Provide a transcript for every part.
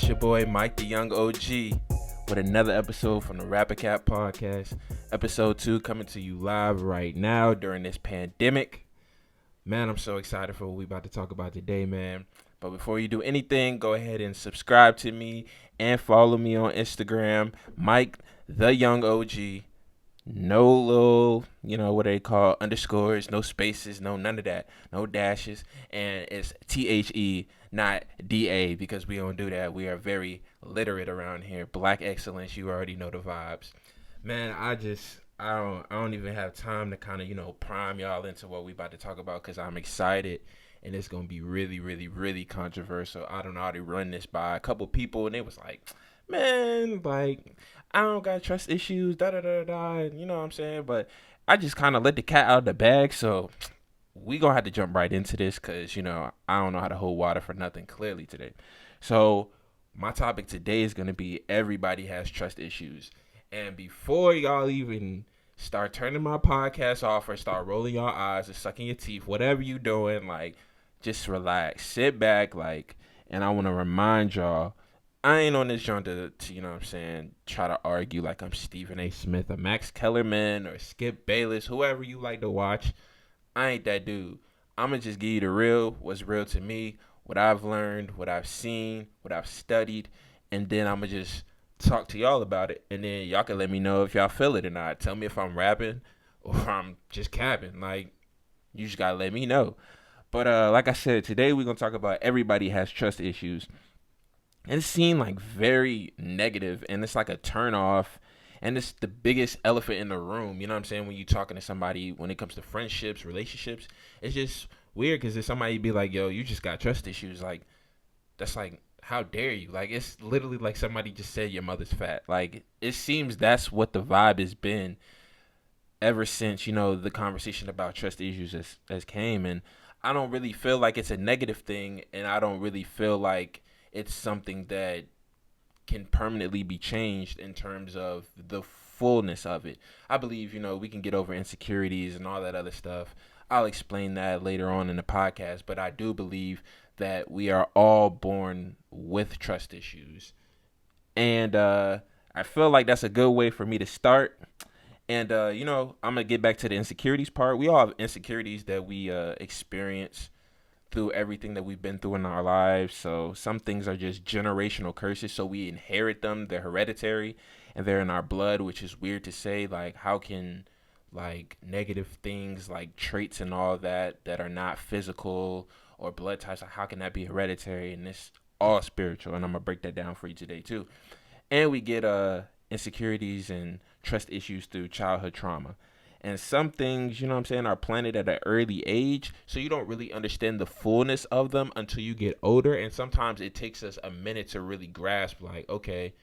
It's your boy Mike the Young OG with another episode from the Rapper Cat Podcast. Episode 2 coming to you live right now during this pandemic. Man, I'm so excited for what we about to talk about today, man. But before you do anything, go ahead and subscribe to me and follow me on Instagram, Mike the Young OG. No little, what they call underscores, no spaces, no none of that, no dashes, and it's THE, not DA, because we don't do that. We are very literate around here. Black excellence, you already know the vibes. Man, I don't even have time to kind of, prime y'all into what we about to talk about because I'm excited and it's going to be really, really, really controversial. I don't know how to run this by a couple people and they was like, man, like, I don't got trust issues, you know what I'm saying? But I just kind of let the cat out of the bag, so we gonna have to jump right into this because, I don't know how to hold water for nothing clearly today. So my topic today is gonna be everybody has trust issues. And before y'all even start turning my podcast off or start rolling your eyes or sucking your teeth, whatever you doing, like, just relax, sit back, like, and I want to remind y'all, I ain't on this joint to, try to argue like I'm Stephen A. Smith or Max Kellerman or Skip Bayless, whoever you like to watch. I ain't that dude. I'm going to just give you the real, what's real to me, what I've learned, what I've seen, what I've studied, and then I'm going to just talk to y'all about it, and then y'all can let me know if y'all feel it or not. Tell me if I'm rapping or I'm just capping. Like, you just got to let me know. But like I said, today we're going to talk about everybody has trust issues. And it seemed like very negative, and it's like a turn off, and it's the biggest elephant in the room. You know what I'm saying? When you're talking to somebody, when it comes to friendships, relationships, it's just weird because if somebody be like, yo, you just got trust issues, like, that's like, how dare you? Like, it's literally like somebody just said your mother's fat. Like, it seems that's what the vibe has been ever since, the conversation about trust issues has came. And I don't really feel like it's a negative thing, and I don't really feel like it's something that can permanently be changed in terms of the fullness of it. I believe, we can get over insecurities and all that other stuff. I'll explain that later on in the podcast, but I do believe that we are all born with trust issues. And I feel like that's a good way for me to start. And, I'm going to get back to the insecurities part. We all have insecurities that we experience through everything that we've been through in our lives. So some things are just generational curses, so we inherit them. They're hereditary and they're in our blood, which is weird to say. Like, how can like negative things like traits and all that are not physical or blood types, like, how can that be hereditary? And it's all spiritual, and I'm gonna break that down for you today too. And we get insecurities and trust issues through childhood trauma. And some things, are planted at an early age, so you don't really understand the fullness of them until you get older. And sometimes it takes us a minute to really grasp, like, okay,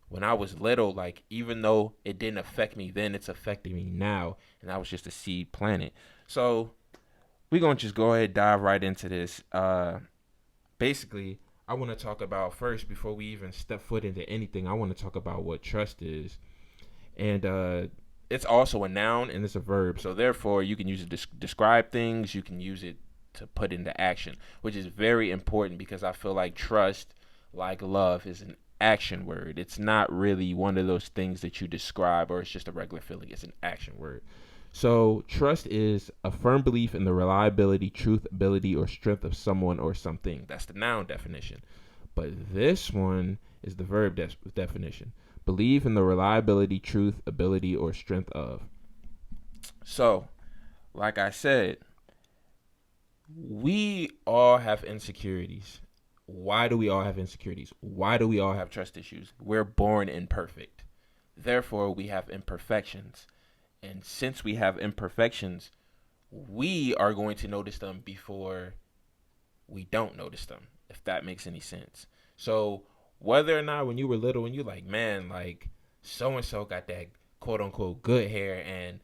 when I was little, like, even though it didn't affect me then, it's affecting me now. And that was just a seed planted. So we're going to just go ahead and dive right into this. Basically, I want to talk about first, before we even step foot into anything, I want to talk about what trust is. And it's also a noun and it's a verb. So therefore, you can use it to describe things. You can use it to put into action, which is very important because I feel like trust, like love, is an action word. It's not really one of those things that you describe or it's just a regular feeling. It's an action word. So trust is a firm belief in the reliability, truth, ability, or strength of someone or something. That's the noun definition. But this one is the verb definition. Believe in the reliability, truth, ability, or strength of. So, like I said, we all have insecurities. Why do we all have insecurities? Why do we all have trust issues? We're born imperfect. Therefore, we have imperfections. And since we have imperfections, we are going to notice them before we don't notice them, if that makes any sense. So whether or not when you were little and you're like, man, like, so-and-so got that quote-unquote good hair, and,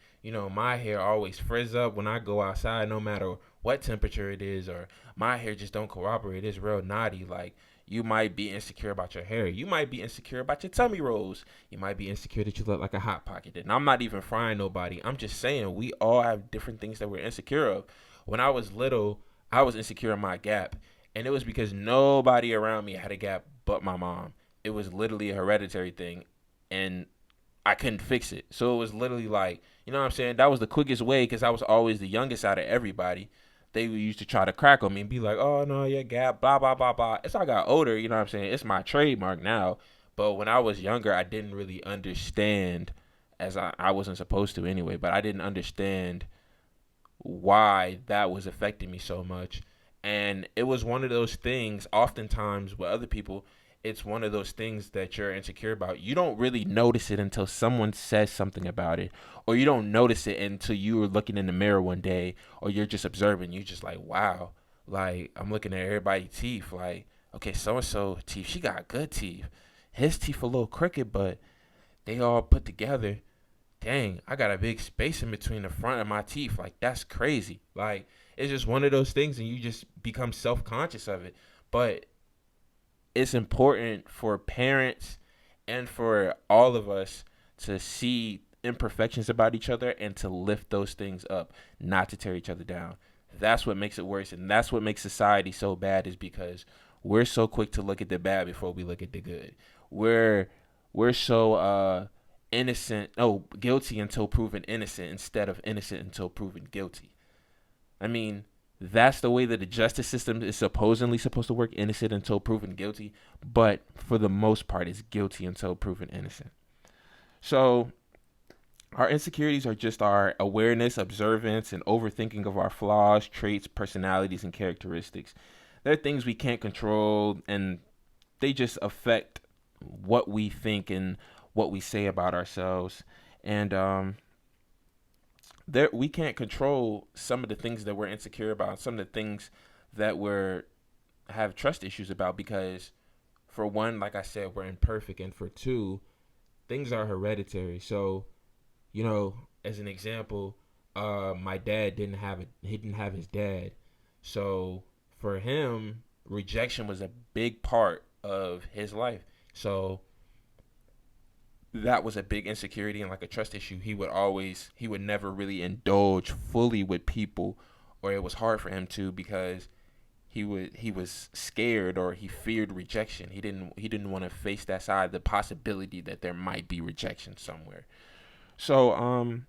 my hair always frizz up when I go outside no matter what temperature it is, or my hair just don't cooperate, it's real naughty. Like, you might be insecure about your hair. You might be insecure about your tummy rolls. You might be insecure that you look like a Hot Pocket. And I'm not even frying nobody. I'm just saying we all have different things that we're insecure of. When I was little, I was insecure in my gap. And it was because nobody around me had a gap but my mom. It was literally a hereditary thing, and I couldn't fix it. So it was literally like, you know what I'm saying? That was the quickest way because I was always the youngest out of everybody. They used to try to crack on me and be like, oh, no, yeah, Gap, blah, blah, blah, blah. As I got older, you know what I'm saying? It's my trademark now. But when I was younger, I didn't really understand, as I wasn't supposed to anyway, but I didn't understand why that was affecting me so much. And it was one of those things, oftentimes with other people, it's one of those things that you're insecure about. You don't really notice it until someone says something about it, or you don't notice it until you were looking in the mirror one day, or you're just observing. You're just like, wow, like I'm looking at everybody's teeth. Like, okay, so and so teeth, she got good teeth. His teeth a little crooked, but they all put together. Dang, I got a big space in between the front of my teeth. Like, that's crazy. Like, it's just one of those things, and you just become self conscious of it. But it's important for parents and for all of us to see imperfections about each other and to lift those things up, not to tear each other down. That's what makes it worse, and that's what makes society so bad, is because we're so quick to look at the bad before we look at the good. We're we're so guilty until proven innocent instead of innocent until proven guilty. I mean, that's the way that the justice system is supposedly supposed to work, innocent until proven guilty, but for the most part it's guilty until proven innocent. So our insecurities are just our awareness, observance, and overthinking of our flaws, traits, personalities, and characteristics. They're things we can't control, and they just affect what we think and what we say about ourselves. And there we can't control some of the things that we're insecure about, some of the things that we're have trust issues about, because for one, like I said, we're imperfect, and for two, things are hereditary. So, as an example, my dad didn't have his dad. So for him, rejection was a big part of his life. So that was a big insecurity and like a trust issue. He would never really indulge fully with people, or it was hard for him to, because he was scared, or he feared rejection. He didn't want to face that side, the possibility that there might be rejection somewhere. So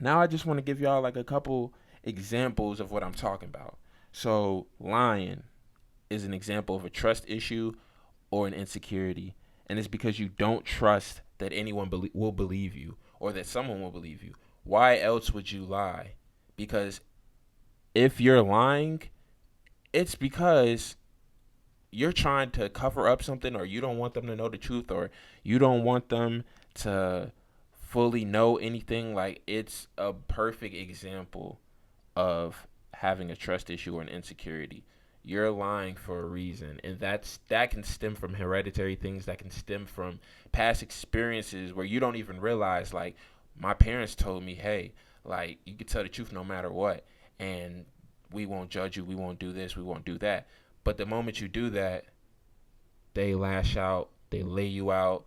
now I just want to give y'all like a couple examples of what I'm talking about. So lying is an example of a trust issue or an insecurity, and it's because you don't trust that anyone will believe you, or that someone will believe you. Why else would you lie? Because if you're lying, it's because you're trying to cover up something, or you don't want them to know the truth, or you don't want them to fully know anything. Like, it's a perfect example of having a trust issue or an insecurity. You're lying for a reason, and that can stem from hereditary things, that can stem from past experiences where you don't even realize, like, my parents told me, hey, like, you can tell the truth no matter what, and we won't judge you, we won't do this, we won't do that. But the moment you do that, they lash out, they lay you out,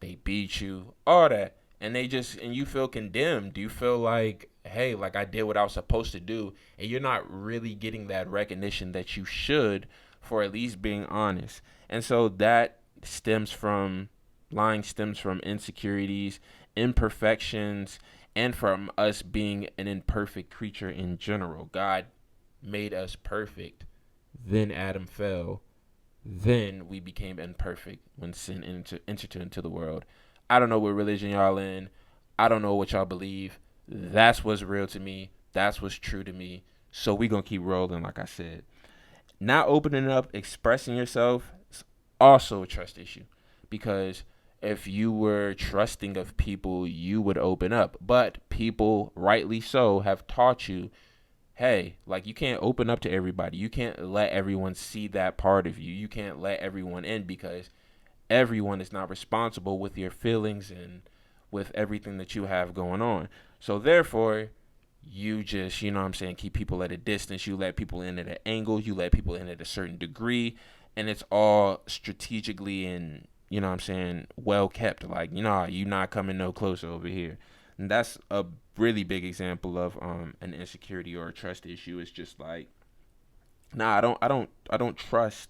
they beat you, all that. And you feel condemned. You feel like, hey, like I did what I was supposed to do. And you're not really getting that recognition that you should for at least being honest. And so lying stems from insecurities, imperfections, and from us being an imperfect creature in general. God made us perfect. Then Adam fell. Then we became imperfect when sin entered into the world. I don't know what religion y'all in. I don't know what y'all believe. That's what's real to me. That's what's true to me. So we gonna keep rolling, like I said. Not opening up, expressing yourself is also a trust issue. Because if you were trusting of people, you would open up. But people, rightly so, have taught you, hey, like, you can't open up to everybody. You can't let everyone see that part of you. You can't let everyone in, because everyone is not responsible with your feelings and with everything that you have going on. So therefore, you just, you know what I'm saying, keep people at a distance. You let people in at an angle. You let people in at a certain degree. And it's all strategically and, you know what I'm saying, well kept. Like, you not coming no closer over here. And that's a really big example of an insecurity or a trust issue. It's just like, nah, I don't trust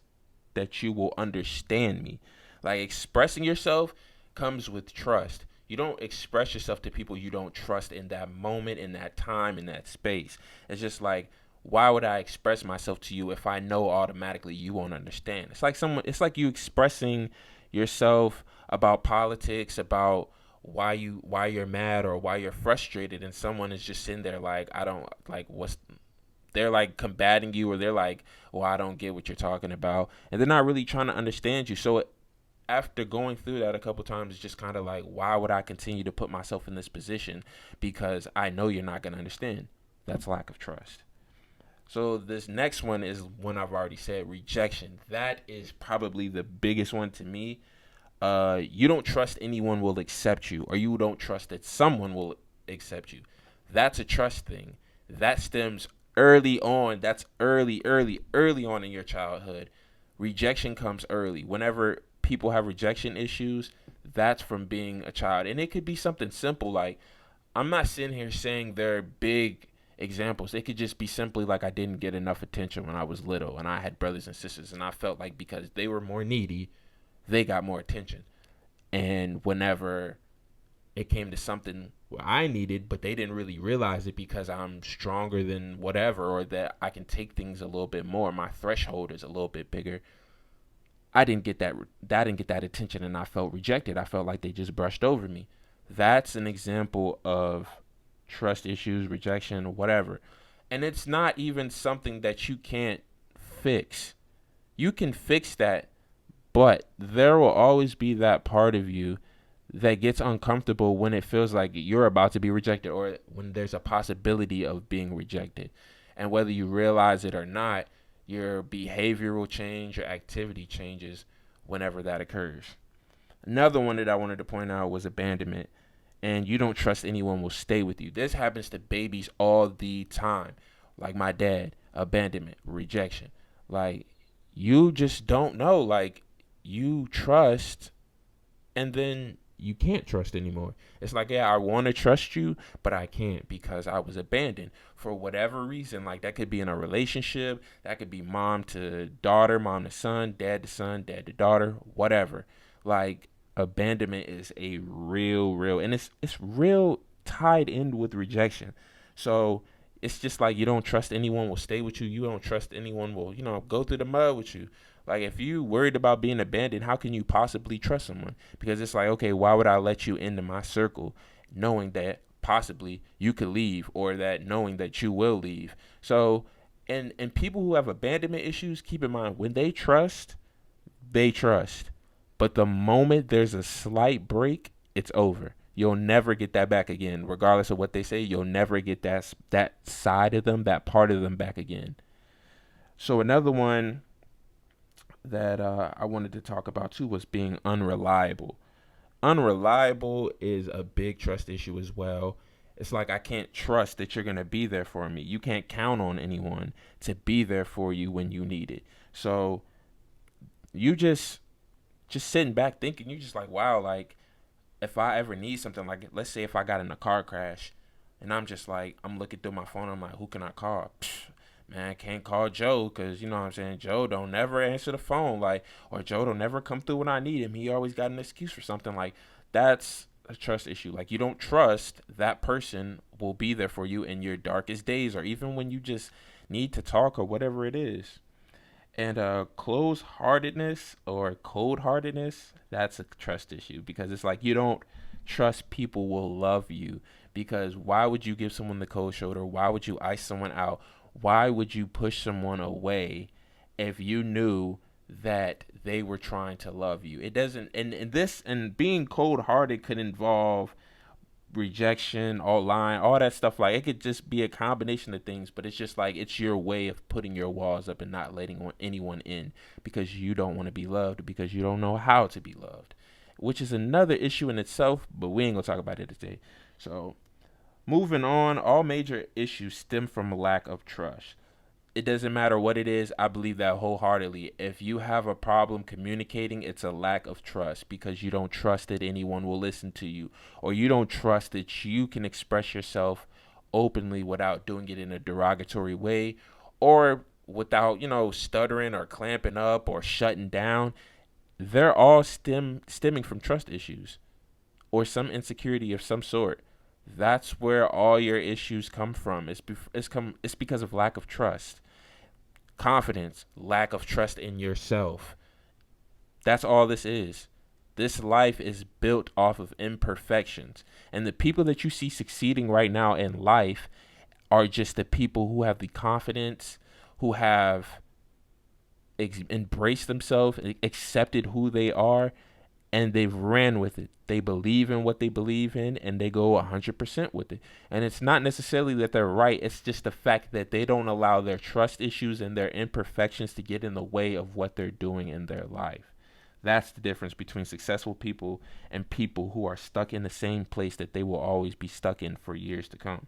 that you will understand me. Like, expressing yourself comes with trust. You don't express yourself to people you don't trust in that moment, in that time, in that space. It's just like, why would I express myself to you if I know automatically you won't understand? It's like you expressing yourself about politics, about why you're mad or why you're frustrated, and someone is just sitting there like, I don't like what's they're like combating you, or they're like, well, I don't get what you're talking about, and they're not really trying to understand you. So after going through that a couple times, it's just kind of like, why would I continue to put myself in this position? Because I know you're not going to understand. That's lack of trust. So this next one is one I've already said, rejection. That is probably the biggest one to me. You don't trust anyone will accept you, or you don't trust that someone will accept you. That's a trust thing. That stems early on. That's early on in your childhood. Rejection comes early. Whenever people have rejection issues, that's from being a child. And it could be something simple like, I'm not sitting here saying they're big examples. It could just be simply like, I didn't get enough attention when I was little and I had brothers and sisters, and I felt like because they were more needy, they got more attention. And whenever it came to something where I needed, but they didn't really realize it because I'm stronger than whatever, or that I can take things a little bit more, my threshold is a little bit bigger. I didn't get that attention, and I felt rejected. I felt like they just brushed over me. That's an example of trust issues, rejection, whatever. And it's not even something that you can't fix. You can fix that, but there will always be that part of you that gets uncomfortable when it feels like you're about to be rejected, or when there's a possibility of being rejected. And whether you realize it or not, your behavior will change, your activity changes whenever that occurs. Another one that I wanted to point out was abandonment. And you don't trust anyone will stay with you. This happens to babies all the time. Like my dad, abandonment, rejection. Like, you just don't know. Like, you trust, and then you can't trust anymore. It's like, yeah, I want to trust you, but I can't because I was abandoned for whatever reason. Like, that could be in a relationship, that could be mom to daughter, mom to son, dad to daughter, whatever. Like, abandonment is a real, and it's real tied in with rejection. So it's just like, you don't trust anyone will stay with you. You don't trust anyone will, go through the mud with you. Like, if you worried about being abandoned, how can you possibly trust someone? Because it's like, okay, why would I let you into my circle knowing that possibly you could leave, or that knowing that you will leave? So, and people who have abandonment issues, keep in mind, when they trust, they trust. But the moment there's a slight break, it's over. You'll never get that back again. Regardless of what they say, you'll never get that side of them, that part of them back again. So another one that I wanted to talk about too was being unreliable. Unreliable is a big trust issue as well. It's like, I can't trust that you're going to be there for me. You can't count on anyone to be there for you when you need it. So you just sitting back thinking, you're just like, wow, like, if I ever need something, like, let's say if I got in a car crash, and I'm just like, I'm looking through my phone, I'm like, who can I call? Man, I can't call Joe, because, you know what I'm saying, Joe don't never answer the phone, like, or Joe don't never come through when I need him. He always got an excuse for something. Like, that's a trust issue. Like, you don't trust that person will be there for you in your darkest days, or even when you just need to talk, or whatever it is. And close-heartedness or cold-heartedness, that's a trust issue, because it's like, you don't trust people will love you. Because why would you give someone the cold shoulder? Why would you ice someone out? Why would you push someone away if you knew that they were trying to love you? It doesn't, and being cold-hearted could involve rejection, all lying, all that stuff. Like, it could just be a combination of things, but it's just like, it's your way of putting your walls up and not letting anyone in, because you don't want to be loved, because you don't know how to be loved, which is another issue in itself, but we ain't gonna talk about it today. So moving on, all major issues stem from a lack of trust. It doesn't matter what it is. I believe that wholeheartedly. If you have a problem communicating, it's a lack of trust, because you don't trust that anyone will listen to you, or you don't trust that you can express yourself openly without doing it in a derogatory way, or without, stuttering or clamping up or shutting down, they're all stemming from trust issues or some insecurity of some sort. That's where all your issues come from. It's because of lack of trust, confidence, lack of trust in yourself. That's all this is. This life is built off of imperfections. And the people that you see succeeding right now in life are just the people who have the confidence, who have embraced themselves, accepted who they are, and they've ran with it. They believe in what they believe in, and they go 100% with it. And it's not necessarily that they're right. It's just the fact that they don't allow their trust issues and their imperfections to get in the way of what they're doing in their life. That's the difference between successful people and people who are stuck in the same place that they will always be stuck in for years to come.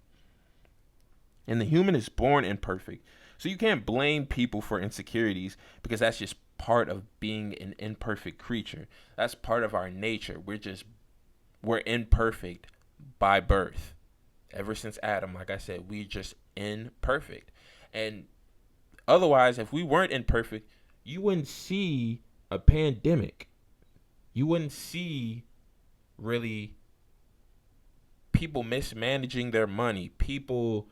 And the human is born imperfect. So you can't blame people for insecurities because that's just part of being an imperfect creature. That's part of our nature. We're imperfect by birth. Ever since Adam, like I said, we just imperfect. And otherwise, if we weren't imperfect, you wouldn't see a pandemic. You wouldn't see really people mismanaging their money, people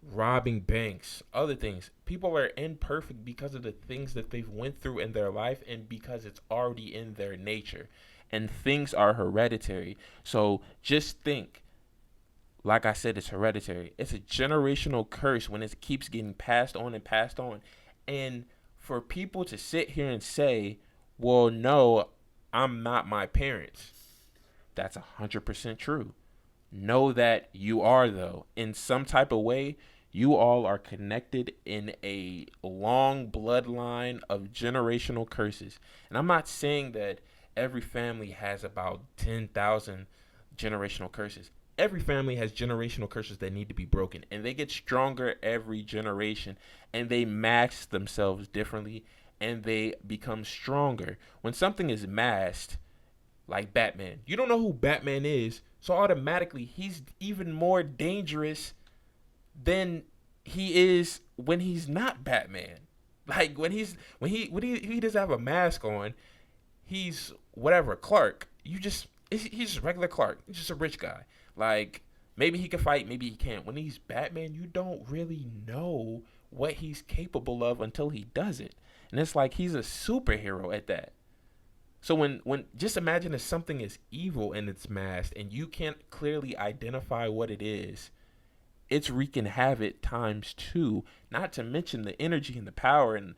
robbing banks, other things. People are imperfect because of the things that they've went through in their life and because it's already in their nature. And things are hereditary. So just think, like I said, it's hereditary. It's a generational curse when it keeps getting passed on and passed on. And for people to sit here and say, well, no, I'm not my parents, that's 100% true. Know that you are, though. In some type of way, you all are connected in a long bloodline of generational curses. And I'm not saying that every family has about 10,000 generational curses. Every family has generational curses that need to be broken, and they get stronger every generation, and they mask themselves differently, and they become stronger. When something is masked, like Batman, you don't know who Batman is, so automatically he's even more dangerous than he is when he's not Batman. Like when he doesn't have a mask on, he's whatever Clark. He's just regular Clark. He's just a rich guy. Like maybe he can fight, maybe he can't. When he's Batman, you don't really know what he's capable of until he does it. And it's like he's a superhero at that. So when just imagine if something is evil and it's masked and you can't clearly identify what it is, it's wreaking havoc times two. Not to mention the energy and the power and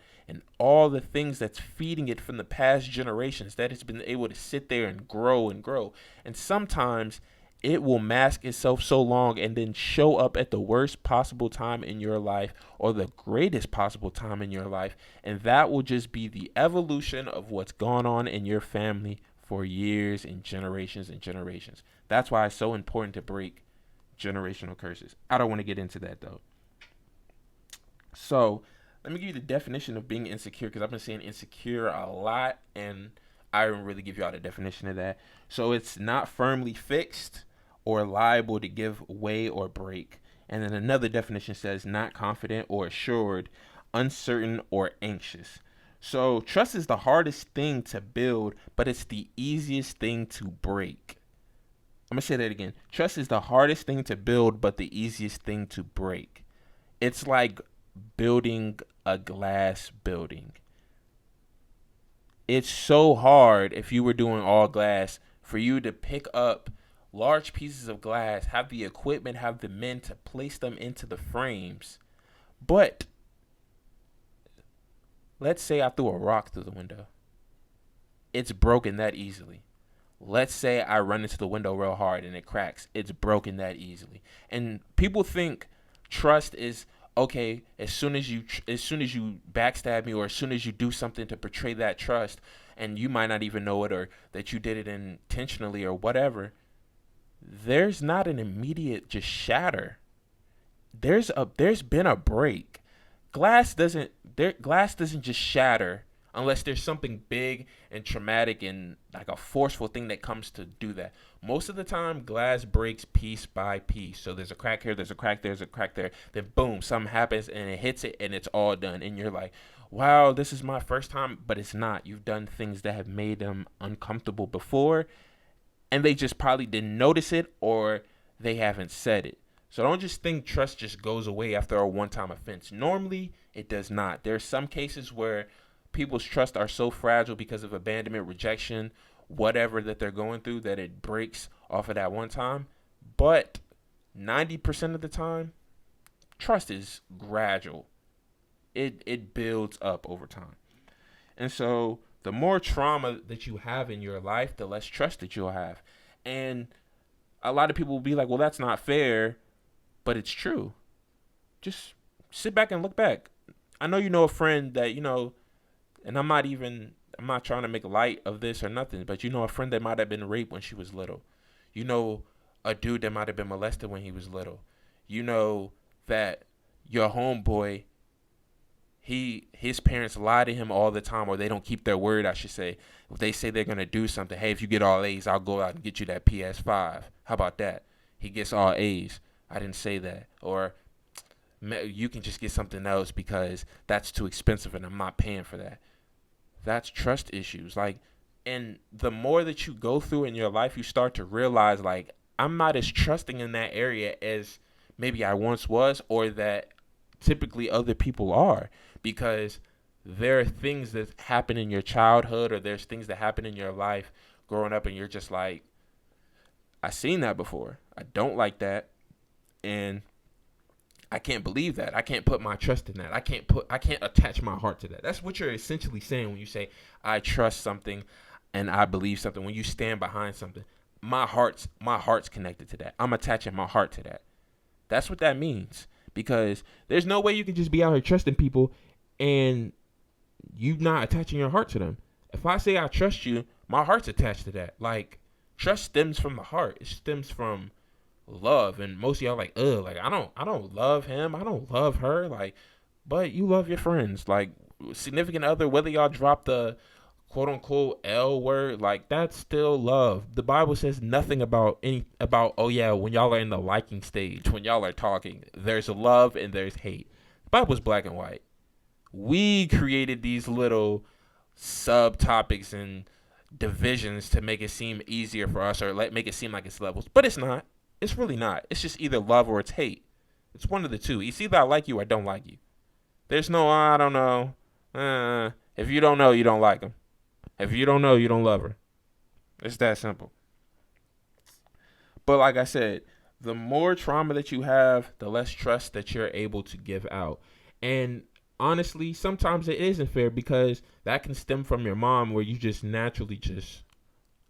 all the things that's feeding it from the past generations that it's been able to sit there and grow and grow. And sometimes it will mask itself so long and then show up at the worst possible time in your life or the greatest possible time in your life. And that will just be the evolution of what's gone on in your family for years and generations and generations. That's why it's so important to break generational curses. I don't want to get into that though. So let me give you the definition of being insecure because I've been saying insecure a lot and I don't really give y'all the definition of that. So it's not firmly fixed or liable to give way or break. And then another definition says not confident or assured, uncertain or anxious. So trust is the hardest thing to build, but it's the easiest thing to break. I'm going to say that again. Trust is the hardest thing to build, but the easiest thing to break. It's like building a glass building. It's so hard if you were doing all glass for you to pick up large pieces of glass, have the equipment, have the men to place them into the frames. But let's say I threw a rock through the window. It's broken that easily. Let's say I run into the window real hard and it cracks. It's broken that easily. And people think trust is okay, as soon as you backstab me or as soon as you do something to betray that trust and you might not even know it or that you did it intentionally or whatever, there's not an immediate just shatter. There's been a break. Glass doesn't just shatter unless there's something big and traumatic and like a forceful thing that comes to do that. Most of the time, glass breaks piece by piece. So there's a crack here, there's a crack there, there's a crack there. Then boom, something happens and it hits it and it's all done. And you're like, wow, this is my first time, but it's not. You've done things that have made them uncomfortable before, and they just probably didn't notice it or they haven't said it. So don't just think trust just goes away after a one-time offense. Normally, it does not. There are some cases where people's trust are so fragile because of abandonment, rejection, whatever that they're going through, that it breaks off of that one time. But 90% of the time, trust is gradual. It builds up over time. And so the more trauma that you have in your life, the less trust that you'll have. And a lot of people will be like, well, that's not fair, but it's true. Just sit back and look back. I know you know a friend that, and I'm not trying to make light of this or nothing, but you know a friend that might have been raped when she was little. You know a dude that might have been molested when he was little. You know that your homeboy, his parents lie to him all the time, or they don't keep their word, I should say. If they say they're going to do something, hey, if you get all A's, I'll go out and get you that PS5. How about that? He gets all A's. I didn't say that. Or you can just get something else because that's too expensive and I'm not paying for that. That's trust issues. And the more that you go through in your life, you start to realize, I'm not as trusting in that area as maybe I once was, or that typically other people are, because there are things that happen in your childhood, or there's things that happen in your life growing up, and you're just like, I seen that before. I don't like that, and I can't believe that. I can't put my trust in that. I can't attach my heart to that. That's what you're essentially saying when you say I trust something and I believe something. When you stand behind something, my heart's connected to that. I'm attaching my heart to that. That's what that means. Because there's no way you can just be out here trusting people and you not attaching your heart to them. If I say I trust you, my heart's attached to that. Trust stems from the heart. It stems from love. And most of y'all I don't love him. I don't love her. But you love your friends. Significant other, whether y'all drop the quote unquote L word, that's still love. The Bible says nothing about oh yeah, when y'all are in the liking stage, when y'all are talking, there's love and there's hate. The Bible's black and white. We created these little subtopics and divisions to make it seem easier for us, or make it seem like it's levels, but it's not. It's really not. It's just either love or it's hate. It's one of the two. It's either I like you or I don't like you. There's no I don't know. If you don't know, you don't like him. If you don't know, you don't love her. It's that simple. But like I said, the more trauma that you have, the less trust that you're able to give out. And honestly, sometimes it isn't fair, because that can stem from your mom, where you just naturally just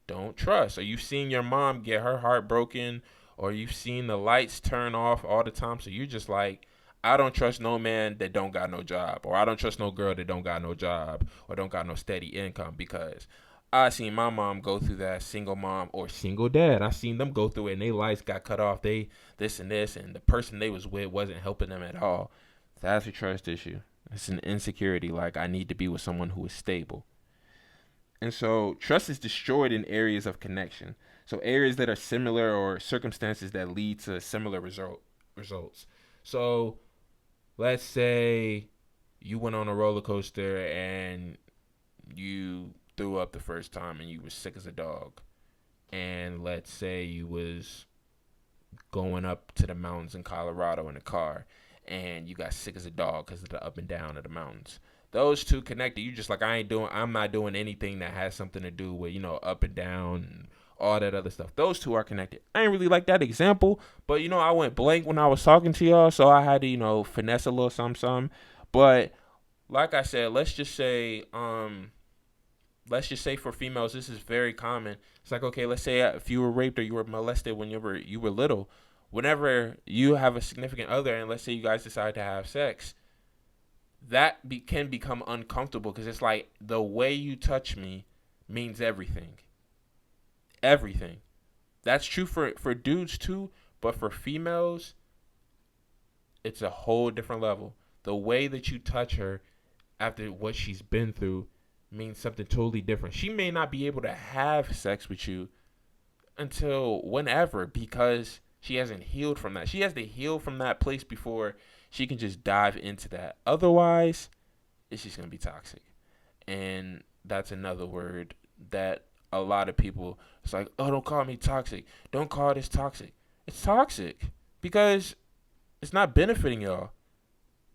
don't trust. Or you've seen your mom get her heart broken, or you've seen the lights turn off all the time. So you're just like, I don't trust no man that don't got no job, or I don't trust no girl that don't got no job, or don't got no steady income, because I seen my mom go through that, single mom or single dad. I seen them go through it and they lights got cut off. They this and this, and the person they was with wasn't helping them at all. That's a trust issue. It's an insecurity. I need to be with someone who is stable. And so trust is destroyed in areas of connection. So areas that are similar, or circumstances that lead to similar results. So let's say you went on a roller coaster and you threw up the first time and you were sick as a dog. And let's say you was going up to the mountains in Colorado in a car and you got sick as a dog because of the up and down of the mountains. Those two connected. You just I'm not doing anything that has something to do with, up and down and all that other stuff. Those two are connected. I ain't really like that example, but I went blank when I was talking to y'all, so I had to, finesse a little something. But like I said, let's just say for females, this is very common. It's okay, let's say if you were raped or you were molested when you were little, whenever you have a significant other, and let's say you guys decide to have sex, that can become uncomfortable, because it's like, the way you touch me means everything. Everything. That's true for dudes too, but for females, it's a whole different level. The way that you touch her after what she's been through means something totally different. She may not be able to have sex with you until whenever, because she hasn't healed from that. She has to heal from that place before she can just dive into that. Otherwise, it's just going to be toxic. And that's another word that a lot of people, it's like, oh, don't call me toxic. Don't call this toxic. It's toxic because it's not benefiting y'all.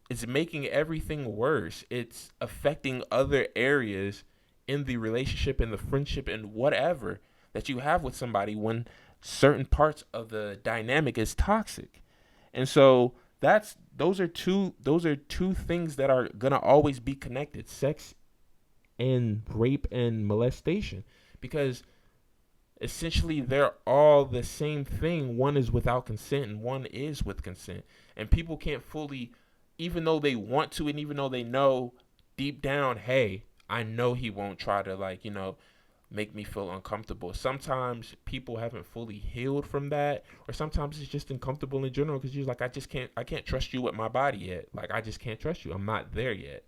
It's making everything worse. It's affecting other areas in the relationship, in the friendship, and whatever that you have with somebody when certain parts of the dynamic is toxic. And so those are two things that are gonna always be connected: sex and rape and molestation, because essentially they're all the same thing. One is without consent and one is with consent, and people can't fully, even though they want to, and even though they know deep down, hey, I know he won't try to, like, make me feel uncomfortable. Sometimes people haven't fully healed from that, or sometimes it's just uncomfortable in general because you're like, I can't trust you with my body yet. Like, I just can't trust you. I'm not there yet.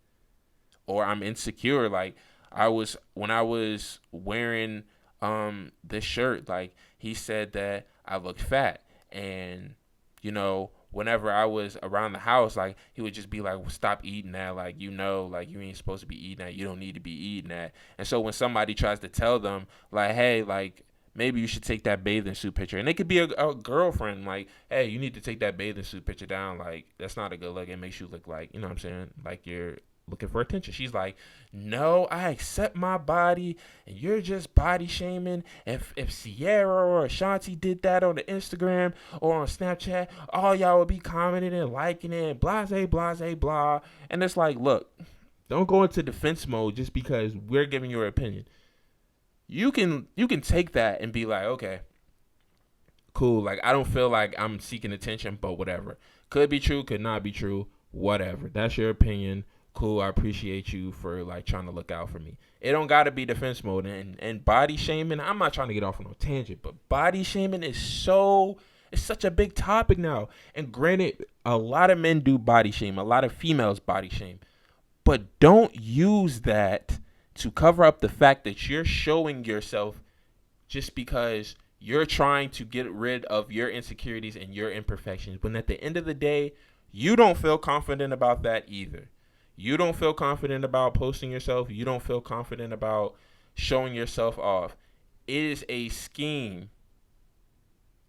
Or I'm insecure. Like, when I was wearing this shirt, like, he said that I looked fat, and whenever I was around the house, like, he would just be like, well, stop eating that. Like, like, you ain't supposed to be eating that. You don't need to be eating that. And so when somebody tries to tell them, like, hey, like, maybe you should take that bathing suit picture. And it could be a girlfriend, like, hey, you need to take that bathing suit picture down. Like, that's not a good look. It makes you look like, you know what I'm saying? Like, you're looking for attention. She's like, no, I accept my body, and you're just body shaming. If Sierra or Ashanti did that on the Instagram or on Snapchat, all y'all would be commenting and liking it, blase, blase, blah. And it's like, look, don't go into defense mode just because we're giving your opinion. You can take that and be like, okay, cool. Like, I don't feel like I'm seeking attention, but whatever. Could be true, could not be true, whatever. That's your opinion. Cool, I appreciate you for, like, trying to look out for me. It don't gotta be defense mode. And body shaming, I'm not trying to get off on a tangent, but body shaming is it's such a big topic now. And granted, a lot of men do body shame, a lot of females body shame, but don't use that to cover up the fact that you're showing yourself just because you're trying to get rid of your insecurities and your imperfections. When at the end of the day, you don't feel confident about that either. You don't feel confident about posting yourself. You don't feel confident about showing yourself off. It is a scheme,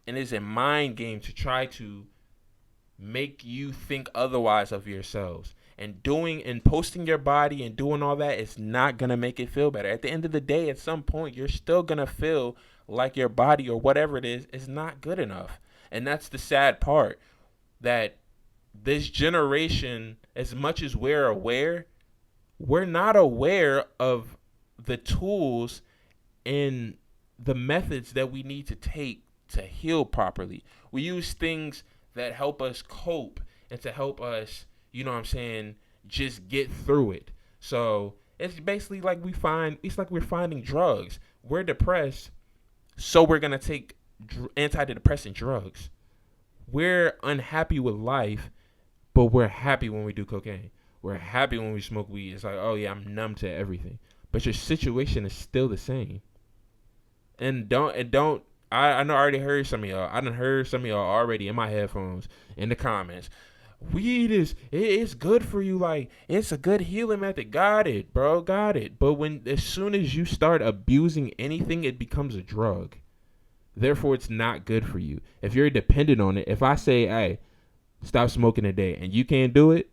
and it is a mind game to try to make you think otherwise of yourselves. And posting your body and doing all that is not going to make it feel better. At the end of the day, at some point, you're still going to feel like your body or whatever it is not good enough. And that's the sad part, that this generation, as much as we're aware, we're not aware of the tools and the methods that we need to take to heal properly. We use things that help us cope and to help us, you know what I'm saying, just get through it. So it's basically like we're finding drugs. We're depressed, so we're going to take antidepressant drugs. We're unhappy with life, but we're happy when we do cocaine. We're happy when we smoke weed. It's like, oh yeah, I'm numb to everything. But your situation is still the same. And I know I already heard some of y'all. I done heard some of y'all already in my headphones in the comments. Weed it's good for you. Like, it's a good healing method. Got it, bro. Got it. But as soon as you start abusing anything, it becomes a drug. Therefore, it's not good for you. If you're dependent on it, if I say, hey, stop smoking a day, and you can't do it,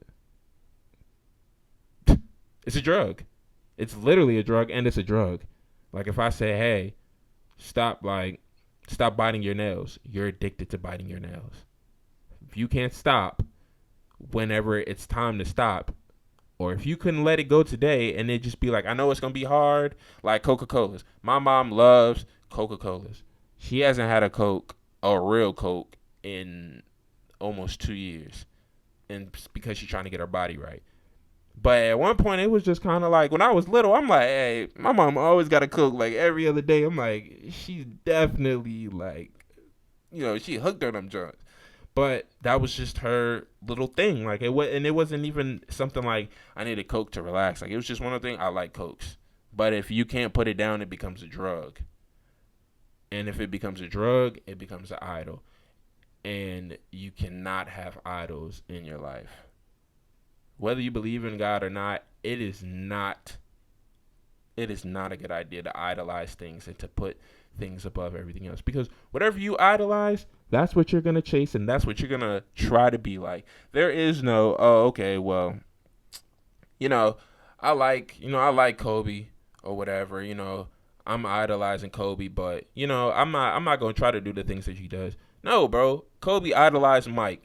it's a drug. It's literally a drug, and it's a drug. Like, if I say, hey, stop biting your nails, you're addicted to biting your nails. If you can't stop whenever it's time to stop, or if you couldn't let it go today and it just be like, I know it's going to be hard, like Coca-Colas. My mom loves Coca-Colas. She hasn't had a real Coke, in almost 2 years, and because she's trying to get her body right. But at one point, it was just kind of like, when I was little, I'm like, hey, my mom always got a Coke like every other day. I'm like, she's definitely like, she hooked on them joints. But that was just her little thing. Like, it wasn't even something like I need a Coke to relax. Like, it was just one of the things. I like Cokes. But if you can't put it down, it becomes a drug. And if it becomes a drug, it becomes an idol. And you cannot have idols in your life. Whether you believe in God or not, it is not a good idea to idolize things and to put things above everything else. Because whatever you idolize, that's what you're going to chase and that's what you're going to try to be like. There is no, oh, okay, well, I like Kobe or whatever, I'm idolizing Kobe, but I'm not going to try to do the things that he does. No, bro. Kobe idolized Mike.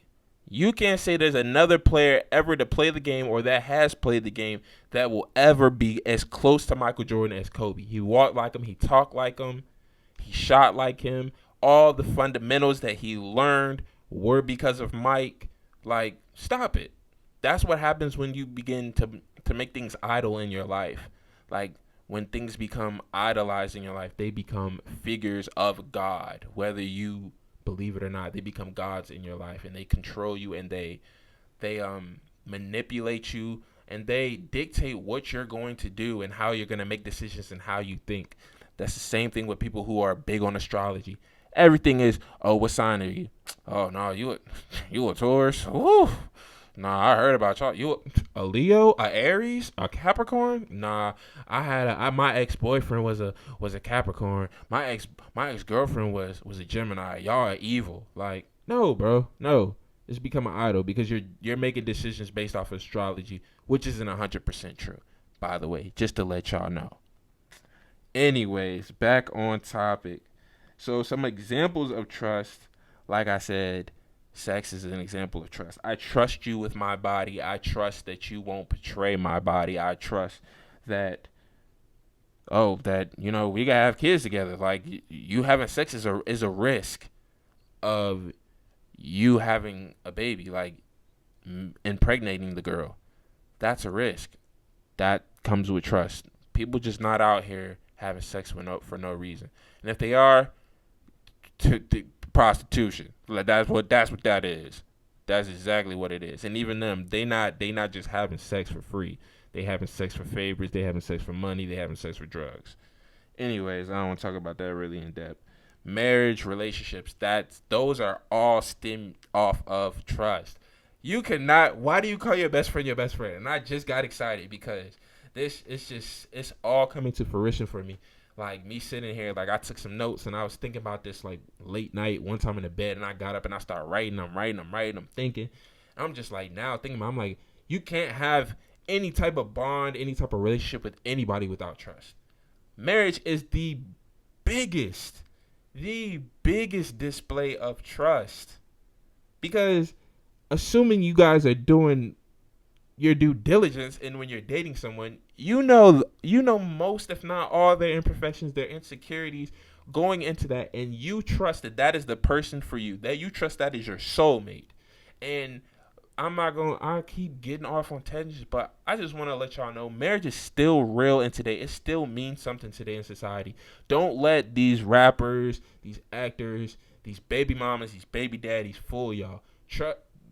You can't say there's another player ever to play the game or that has played the game that will ever be as close to Michael Jordan as Kobe. He walked like him. He talked like him. He shot like him. All the fundamentals that he learned were because of Mike. Like, stop it. That's what happens when you begin to make things idle in your life. Like, when things become idolized in your life, they become figures of God, whether you believe it or not. They become gods in your life, and they control you, and they manipulate you, and they dictate what you're going to do and how you're going to make decisions and how you think. That's the same thing with people who are big on astrology. Everything is, oh, what sign are you? Oh, no, you a Taurus? Woo. Nah, I heard about y'all. You a Leo, a Aries, a Capricorn? Nah, my ex-boyfriend was a Capricorn. My ex-girlfriend was a Gemini. Y'all are evil. Like, no, bro, no. It's become an idol because you're making decisions based off of astrology, which isn't 100% true, by the way, just to let y'all know. Anyways, back on topic. So some examples of trust, like I said, sex is an example of trust. I trust you with my body. I trust that you won't betray my body. I trust that, we gotta have kids together. Like, you having sex is a risk of you having a baby, like impregnating the girl. That's a risk. That comes with trust. People just not out here having sex for no reason. And if they are, to prostitution. Like, that's what that is. That's exactly what it is. And even them, they not just having sex for free. They having sex for favors. They having sex for money. They having sex for drugs. Anyways, I don't want to talk about that really in depth. Marriage, relationships, those are all stemmed off of trust. You cannot. Why do you call your best friend your best friend? And I just got excited because it's all coming to fruition for me. Like, me sitting here, like, I took some notes and I was thinking about this like late night one time in the bed, and I got up and I started writing. I'm thinking. I'm just like, now thinking about, I'm like, you can't have any type of bond, any type of relationship with anybody without trust. Marriage is the biggest display of trust, because assuming you guys are doing your due diligence, and when you're dating someone, you know most, if not all, their imperfections, their insecurities going into that, and you trust that is the person for you, that you trust that is your soulmate. And I keep getting off on tangents, but I just want to let y'all know marriage is still real in today. It still means something today in society. Don't let these rappers, these actors, these baby mamas, these baby daddies fool y'all.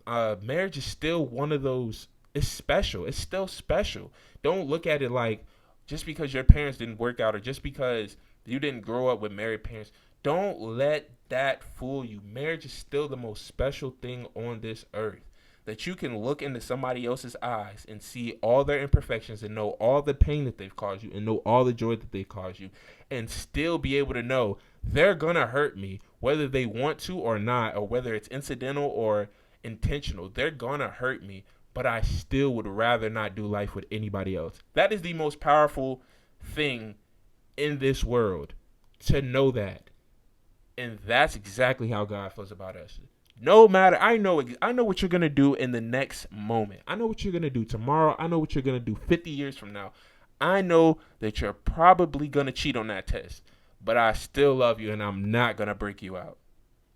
Marriage is still one of those. It's special. It's still special. Don't look at it like, just because your parents didn't work out or just because you didn't grow up with married parents, don't let that fool you. Marriage is still the most special thing on this earth. That you can look into somebody else's eyes and see all their imperfections and know all the pain that they've caused you and know all the joy that they've caused you, and still be able to know they're going to hurt me, whether they want to or not, or whether it's incidental or intentional. They're going to hurt me, but I still would rather not do life with anybody else. That is the most powerful thing in this world, to know that. And that's exactly how God feels about us. No matter, I know what you're going to do in the next moment. I know what you're going to do tomorrow. I know what you're going to do 50 years from now. I know that you're probably going to cheat on that test, but I still love you, and I'm not going to break you out.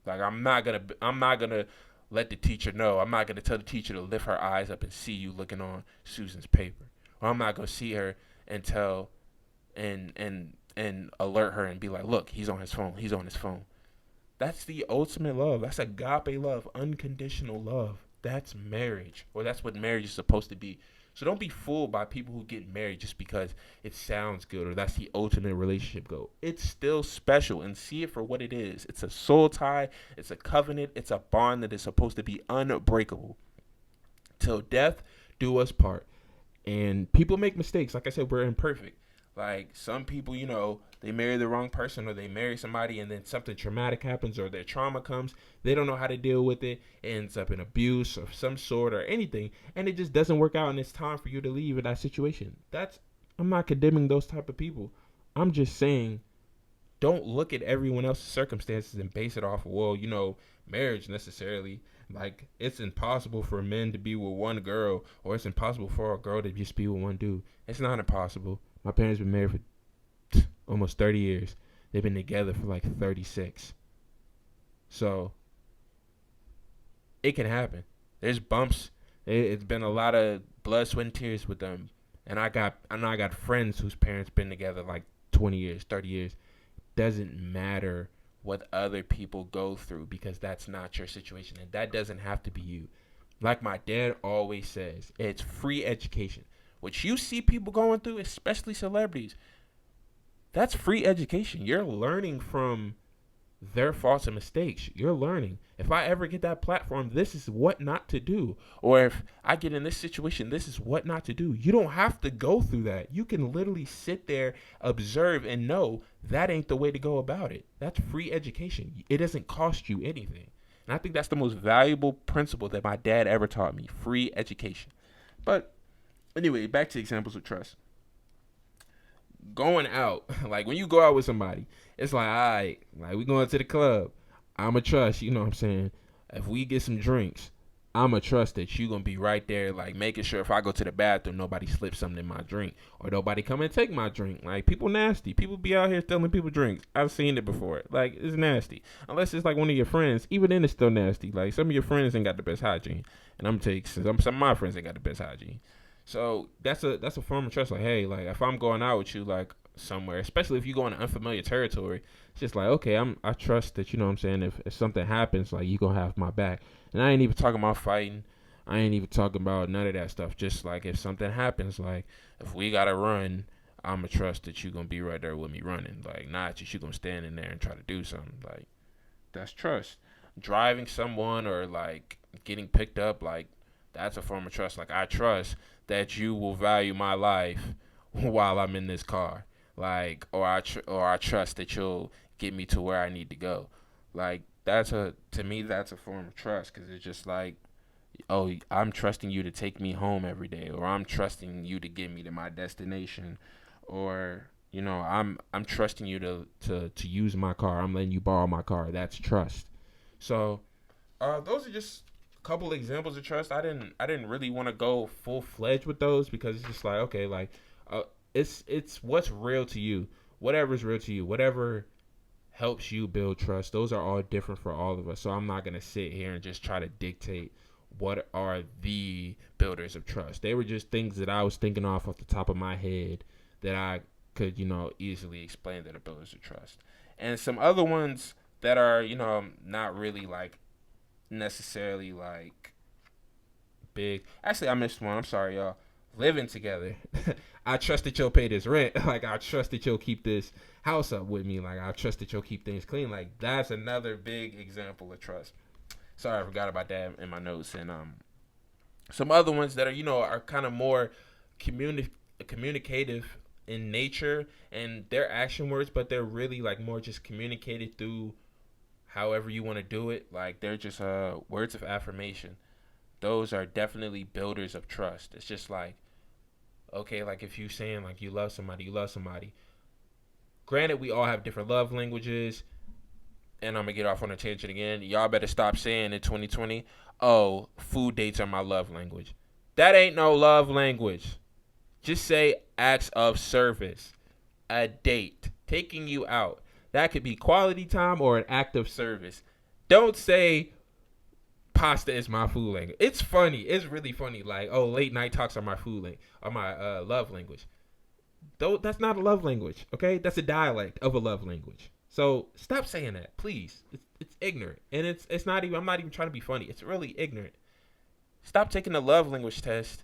Like, I'm not going to let the teacher know. I'm not going to tell the teacher to lift her eyes up and see you looking on Susan's paper. Or I'm not going to see her and tell and alert her and be like, look, he's on his phone. He's on his phone. That's the ultimate love. That's agape love, unconditional love. That's marriage, or that's what marriage is supposed to be. So don't be fooled by people who get married just because it sounds good or that's the ultimate relationship goal. It's still special, and see it for what it is. It's a soul tie, it's a covenant, it's a bond that is supposed to be unbreakable. Till death do us part. And people make mistakes. Like I said, we're imperfect. Like some people, they marry the wrong person or they marry somebody and then something traumatic happens or their trauma comes. They don't know how to deal with it. It ends up in abuse of some sort or anything. And it just doesn't work out and it's time for you to leave in that situation. I'm not condemning those type of people. I'm just saying, don't look at everyone else's circumstances and base it off of, marriage necessarily. Like, it's impossible for men to be with one girl, or it's impossible for a girl to just be with one dude. It's not impossible. My parents been married for almost 30 years. They've been together for like 36. So, it can happen. There's bumps. It's been a lot of blood, sweat, and tears with them. And I know I got friends whose parents been together like 20 years, 30 years. Doesn't matter what other people go through because that's not your situation, and that doesn't have to be you. Like my dad always says, it's free education. What you see people going through, especially celebrities, that's free education. You're learning from their faults and mistakes. You're learning. If I ever get that platform, this is what not to do. Or if I get in this situation, this is what not to do. You don't have to go through that. You can literally sit there, observe, and know that ain't the way to go about it. That's free education. It doesn't cost you anything. And I think that's the most valuable principle that my dad ever taught me, free education. But anyway, back to examples of trust. Going out, like when you go out with somebody, it's like, all right, like we going to the club. I'ma trust, you know what I'm saying? If we get some drinks, I'ma trust that you gonna be right there, like making sure if I go to the bathroom, nobody slips something in my drink or nobody come and take my drink. Like people nasty. People be out here stealing people drinks. I've seen it before. Like it's nasty. Unless it's like one of your friends, even then it's still nasty. Like some of your friends ain't got the best hygiene, and I'm taking some of my friends ain't got the best hygiene. So that's a form of trust. Like, hey, like if I'm going out with you, like somewhere, especially if you go in unfamiliar territory, it's just like, okay, I trust that, you know what I'm saying, if something happens, like you gonna have my back. And I ain't even talking about fighting. I ain't even talking about none of that stuff. Just like if something happens, like if we gotta run, I'ma trust that you gonna be right there with me running. Like not just you gonna stand in there and try to do something. Like that's trust. Driving someone or like getting picked up, like that's a form of trust. Like I trust that you will value my life while I'm in this car. Like or I trust that you'll get me to where I need to go. Like to me that's a form of trust because it's just like, oh, I'm trusting you to take me home every day, or I'm trusting you to get me to my destination, or I'm trusting you to use my car. I'm letting you borrow my car. That's trust. So those are just a couple examples of trust. I didn't really want to go full fledged with those because it's just like, okay, like it's what's real to you, whatever's real to you, whatever helps you build trust. Those are all different for all of us. So I'm not gonna sit here and just try to dictate what are the builders of trust. They were just things that I was thinking off the top of my head that I could, easily explain that are builders of trust. And some other ones that are, not really like necessarily like big. Actually, I missed one. I'm sorry, y'all. Living together. I trust that you'll pay this rent. Like, I trust that you'll keep this house up with me. Like, I trust that you'll keep things clean. Like, that's another big example of trust. Sorry, I forgot about that in my notes. And some other ones that are, are kind of more communicative in nature and they're action words, but they're really like more just communicated through however you want to do it. Like, they're just words of affirmation. Those are definitely builders of trust. It's just like, okay, like if you saying like you love somebody. Granted, we all have different love languages. And I'm going to get off on a tangent again. Y'all better stop saying in 2020, oh, food dates are my love language. That ain't no love language. Just say acts of service. A date. Taking you out. That could be quality time or an act of service. Don't say pasta is my food language. It's funny. It's really funny. Like, oh, late night talks are my food language. Or my love language. Though that's not a love language, okay? That's a dialect of a love language. So stop saying that, please. It's ignorant, and it's not even. I'm not even trying to be funny. It's really ignorant. Stop taking the love language test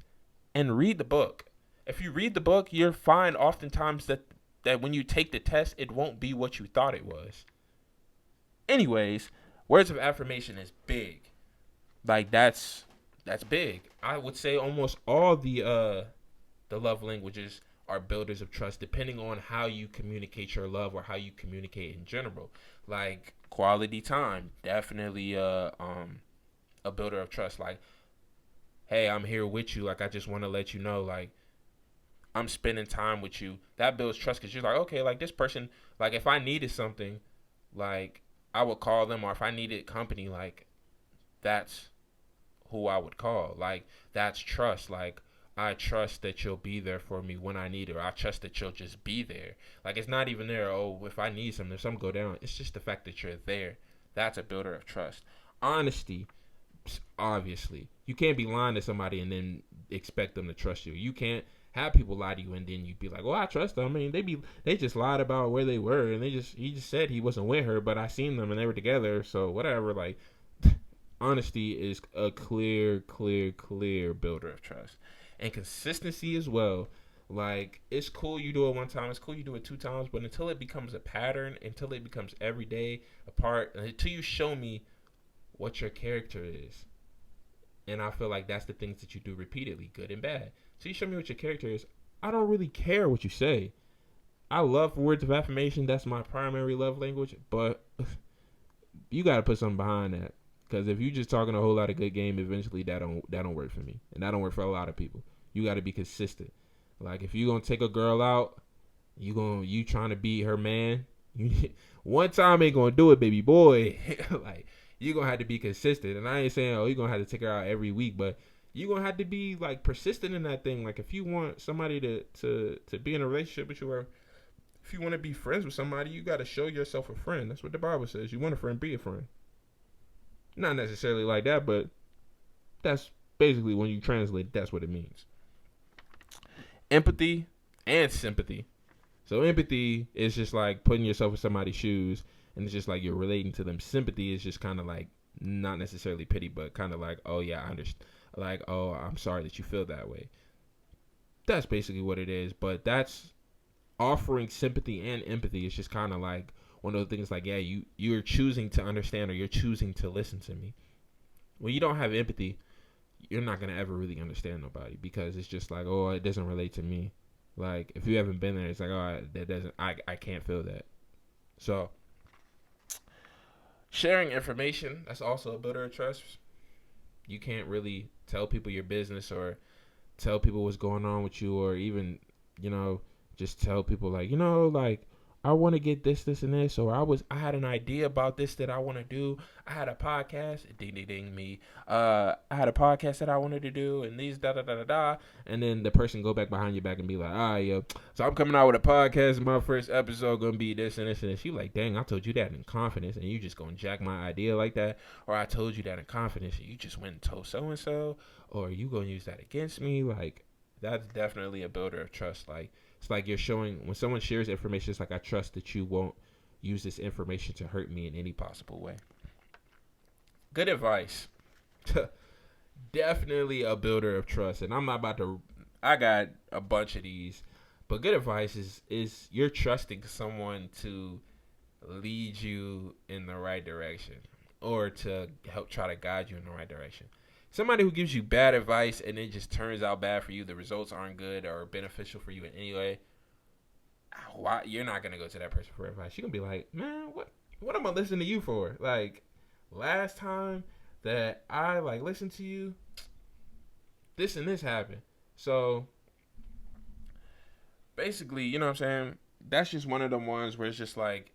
and read the book. If you read the book, you'll find oftentimes that when you take the test, it won't be what you thought it was. Anyways, words of affirmation is big. Like that's big. I would say almost all the love languages are builders of trust, depending on how you communicate your love or how you communicate in general. Like quality time, definitely a builder of trust. Like, hey, I'm here with you. Like, I just want to let you know, like, I'm spending time with you. That builds trust because you're like, okay, like this person, like if I needed something, like I would call them, or if I needed company, like that's who I would call. Like that's trust. Like I trust that you'll be there for me when I need it, or I trust that you'll just be there. Like it's not even there. Oh, if I need something, if something go down, it's just the fact that you're there. That's a builder of trust. Honesty, obviously, you can't be lying to somebody and then expect them to trust you. You can't have people lie to you and then you'd be like, "Well, I trust them." I mean, they just lied about where they were and he just said he wasn't with her, but I seen them and they were together, so whatever. Like, honesty is a clear builder of trust, and consistency as well. Like, it's cool you do it one time, it's cool you do it 2 times, but until it becomes a pattern, until it becomes every day a part, until you show me what your character is. And I feel like that's the things that you do repeatedly, good and bad. So you show me what your character is. I don't really care what you say. I love words of affirmation. That's my primary love language. But you got to put something behind that. Because if you just talking a whole lot of good game, eventually that don't work for me. And that don't work for a lot of people. You got to be consistent. Like if you going to take a girl out, you trying to be her man. One time ain't going to do it, baby boy. Like, you're going to have to be consistent. And I ain't saying, oh, you're going to have to take her out every week, but you're going to have to be, like, persistent in that thing. Like, if you want somebody to be in a relationship with you, or if you want to be friends with somebody, you got to show yourself a friend. That's what the Bible says. You want a friend, be a friend. Not necessarily like that, but that's basically when you translate, that's what it means. Empathy and sympathy. So empathy is just like putting yourself in somebody's shoes, and it's just like you're relating to them. Sympathy is just kind of like not necessarily pity, but kind of like, oh yeah, I understand. Like, oh, I'm sorry that you feel that way. That's basically what it is. But that's offering sympathy and empathy. It's just kind of like one of those things like, yeah, you're choosing to understand, or you're choosing to listen to me. When you don't have empathy, you're not going to ever really understand nobody, because it's just like, oh, it doesn't relate to me. Like, if you haven't been there, it's like, oh, I can't feel that. So, sharing information, that's also a builder of trust. You can't really tell people your business or tell people what's going on with you, or even, just tell people like, like, I want to get this, and this, or I had an idea about this that I want to do. I had a podcast, ding, me. I had a podcast that I wanted to do, and these da. And then the person go back behind your back and be like, yo, so I'm coming out with a podcast, and my first episode gonna be this and this and this. You like, dang, I told you that in confidence, and you just gonna jack my idea like that? Or I told you that in confidence, and you just went and told so and so, or you gonna use that against me? Like, that's definitely a builder of trust. Like, it's like you're showing, when someone shares information, it's like, I trust that you won't use this information to hurt me in any possible way. Good advice. Definitely a builder of trust. And I'm not about to, I got a bunch of these. But good advice is you're trusting someone to lead you in the right direction, or to help try to guide you in the right direction. Somebody who gives you bad advice and it just turns out bad for you, the results aren't good or beneficial for you in any way, why you're not gonna go to that person for advice. You're gonna be like, man, what am I listening to you for? Like, last time that I like listened to you, this and this happened. So basically, you know what I'm saying? That's just one of them ones where it's just like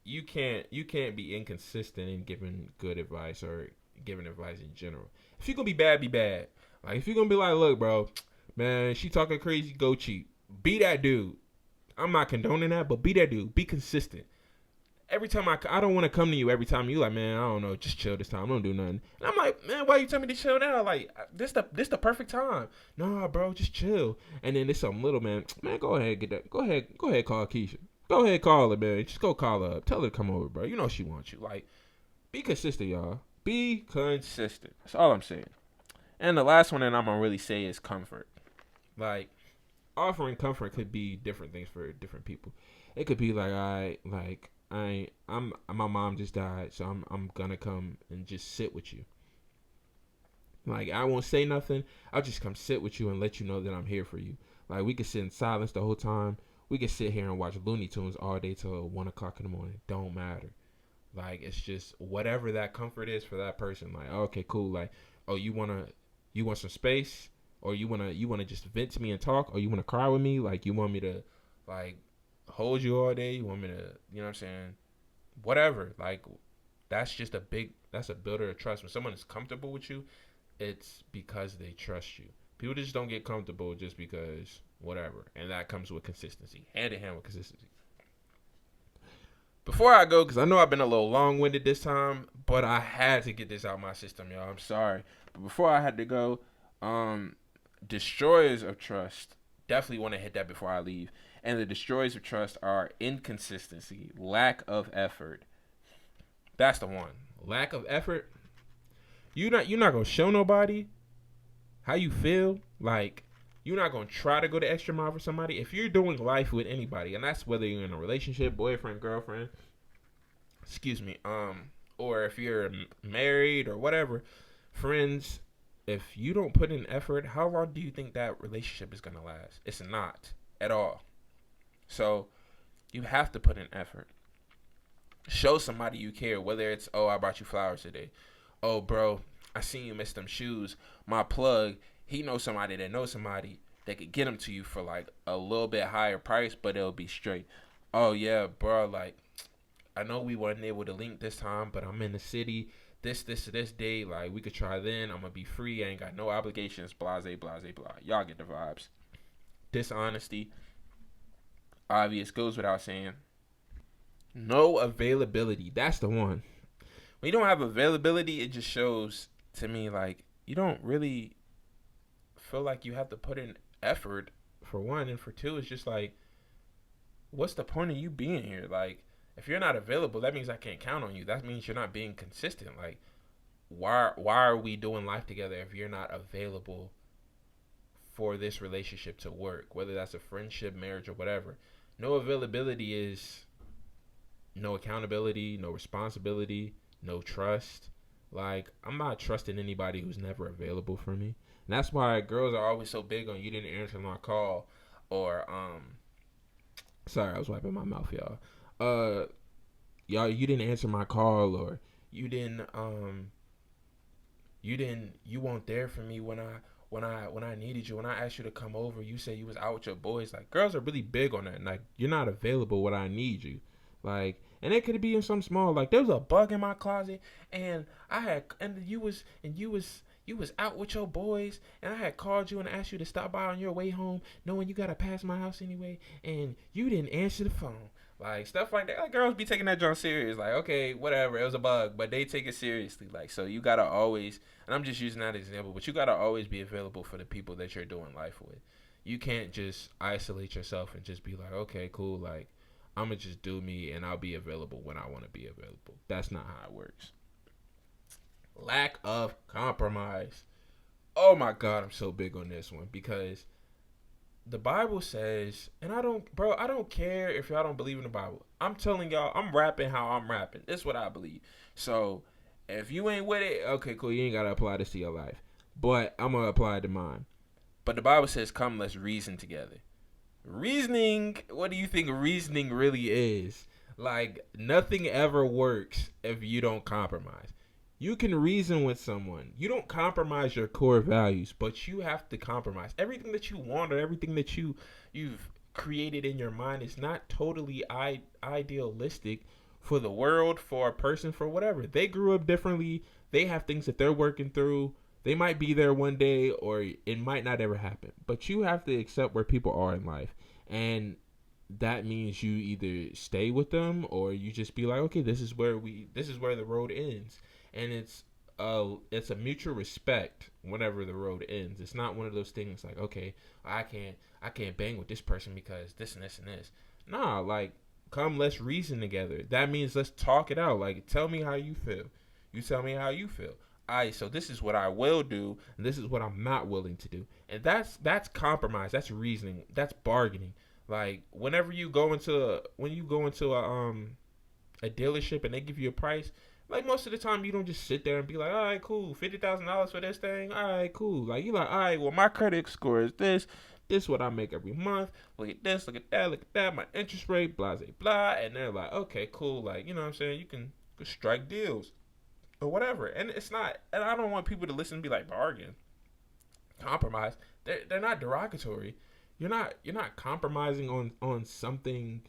you can't be inconsistent in giving good advice or giving advice in general. If you're gonna be bad, be bad. Like, if you're gonna be like, look, bro, man, she talking crazy, go cheat. Be that dude. I'm not condoning that, but be that dude. Be consistent. Every time I don't want to come to you every time you like, man, I don't know, just chill this time. Don't do nothing. And I'm like, man, why you tell me to chill now? Like, this the perfect time. Nah, bro, just chill. And then there's something little, man, go ahead, get that. Go ahead, call Keisha. Go ahead, call her, man. Just go call her up. Tell her to come over, bro. You know she wants you. Like, be consistent, y'all. Be consistent. That's all I'm saying. And the last one that I'm going to really say is comfort. Like, offering comfort could be different things for different people. It could be like, I'm my mom just died, so I'm gonna come and just sit with you. Like, I won't say nothing. I'll just come sit with you and let you know that I'm here for you. Like, we could sit in silence the whole time. We could sit here and watch Looney Tunes all day till 1 o'clock in the morning. Don't matter. Like, it's just whatever that comfort is for that person. Like, okay, cool. Like, oh, you want some space, or you wanna just vent to me and talk, or you wanna cry with me. Like, you want me to, like, hold you all day. You want me to, you know what I'm saying? Whatever. Like, that's a builder of trust. When someone is comfortable with you, it's because they trust you. People just don't get comfortable just because whatever, and that comes with consistency, hand in hand with consistency. Before I go, because I know I've been a little long-winded this time, but I had to get this out of my system, y'all. I'm sorry, but before I had to go, um, destroyers of trust. Definitely want to hit that before I leave. And the destroyers of trust are inconsistency, lack of effort. That's the one. Lack of effort. You're not gonna show nobody how you feel. Like, you're not gonna try to go the extra mile for somebody. If you're doing life with anybody, and that's whether you're in a relationship, boyfriend, girlfriend, excuse me, or if you're married or whatever, friends, if you don't put in effort, how long do you think that relationship is gonna last? It's not at all. So you have to put in effort. Show somebody you care, whether it's, oh, I brought you flowers today. Oh, bro, I seen you miss them shoes. My plug, he knows somebody that knows somebody that could get them to you for like a little bit higher price, but it'll be straight. Oh yeah, bro, like, I know we weren't able to link this time, but I'm in the city this day. Like, we could try then. I'm gonna be free. I ain't got no obligations. Blase, blase, blah. Y'all get the vibes. Dishonesty, obvious, goes without saying. No availability. That's the one. When you don't have availability, it just shows to me like you don't really feel like you have to put in effort, for one, and for two, it's just like, what's the point of you being here? Like, if you're not available, that means I can't count on you. That means you're not being consistent. Like, why are we doing life together if you're not available for this relationship to work? Whether that's a friendship, marriage, or whatever. No availability is no accountability, no responsibility, no trust. Like, I'm not trusting anybody who's never available for me. And that's why girls are always so big on, you didn't answer my call, or sorry, I was wiping my mouth, y'all. Y'all, you didn't answer my call, or you you weren't there for me when I needed you. When I asked you to come over, you said you was out with your boys. Like, girls are really big on that. Like, you're not available when I need you. Like, and it could be in some small, like, there was a bug in my closet, and you was out with your boys, and I had called you and asked you to stop by on your way home, knowing you gotta pass my house anyway, and you didn't answer the phone. Like, stuff like that. Like, girls be taking that junk serious. Like, okay, whatever, it was a bug, but they take it seriously. Like, so you gotta always, and I'm just using that example, but you gotta always be available for the people that you're doing life with. You can't just isolate yourself and just be like, okay, cool, like, I'm gonna just do me and I'll be available when I want to be available. That's not how it works. Lack of compromise. Oh my God, I'm so big on this one, because the Bible says, and I don't care if y'all don't believe in the Bible. I'm telling y'all, I'm rapping how I'm rapping. This is what I believe. So if you ain't with it, okay, cool. You ain't gotta apply this to your life, but I'm gonna apply it to mine. But the Bible says, "Come, let's reason together." Reasoning, what do you think reasoning really is? Like, nothing ever works if you don't compromise. You can reason with someone. You don't compromise your core values, but you have to compromise. Everything that you want, or everything that you've created in your mind, is not totally idealistic for the world, for a person, for whatever. They grew up differently. They have things that they're working through. They might be there one day, or it might not ever happen. But you have to accept where people are in life. And that means you either stay with them, or you just be like, okay, this is where the road ends. And it's a mutual respect whenever the road ends. It's not one of those things like, okay, I can't bang with this person because this and this and this. Nah, like, come, let's reason together. That means let's talk it out. Like, tell me how you feel. You tell me how you feel. so this is what I will do, and this is what I'm not willing to do. And that's compromise. That's reasoning. That's bargaining. Like when you go into a dealership and they give you a price, like most of the time you don't just sit there and be like, all right, cool, $50,000 for this thing. All right, cool. Like you like, all right, well my credit score is this. This is what I make every month. Look at this, look at that, look at that. My interest rate, blah, blah, blah. And they're like, okay, cool. Like you know what I'm saying? You can strike deals or whatever. And it's not. And I don't want people to listen and be like bargain, compromise. They're not derogatory. You're not compromising on something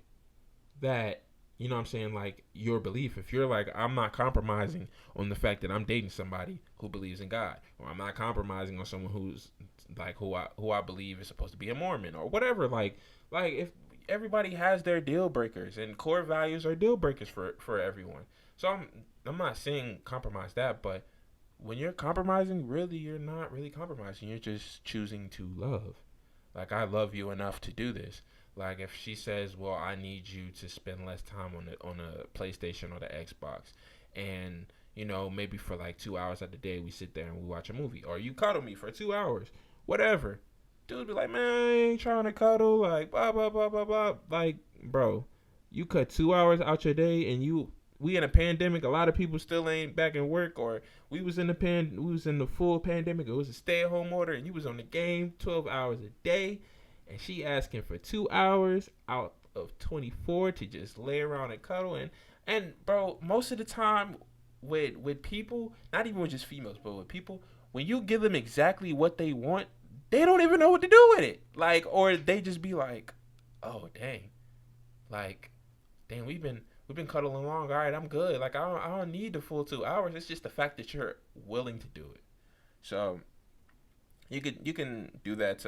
that you know what I'm saying, like your belief. If you're like, I'm not compromising on the fact that I'm dating somebody who believes in God, or I'm not compromising on someone who's like who I believe is supposed to be a Mormon or whatever. Like if everybody has their deal breakers and core values are deal breakers for everyone. So I'm not saying compromise that, but when you're compromising, really you're not really compromising. You're just choosing to love. Like I love you enough to do this. Like if she says, "Well, I need you to spend less time on a PlayStation or the Xbox," and maybe for like 2 hours out the day we sit there and we watch a movie, or you cuddle me for 2 hours, whatever. Dude be like, "Man, I ain't trying to cuddle," like blah blah blah blah blah. Like, bro, you cut 2 hours out your day, and we in a pandemic. A lot of people still ain't back in work, or we was in the full pandemic. It was a stay at home order, and you was on the game 12 hours a day. And she asking for 2 hours out of 24 to just lay around and cuddle. And bro, most of the time with people, not even with just females, but with people, when you give them exactly what they want, they don't even know what to do with it. Like, or they just be like, oh dang, like, dang, we've been cuddling along. All right, I'm good. Like, I don't need the full 2 hours. It's just the fact that you're willing to do it. So you can do that.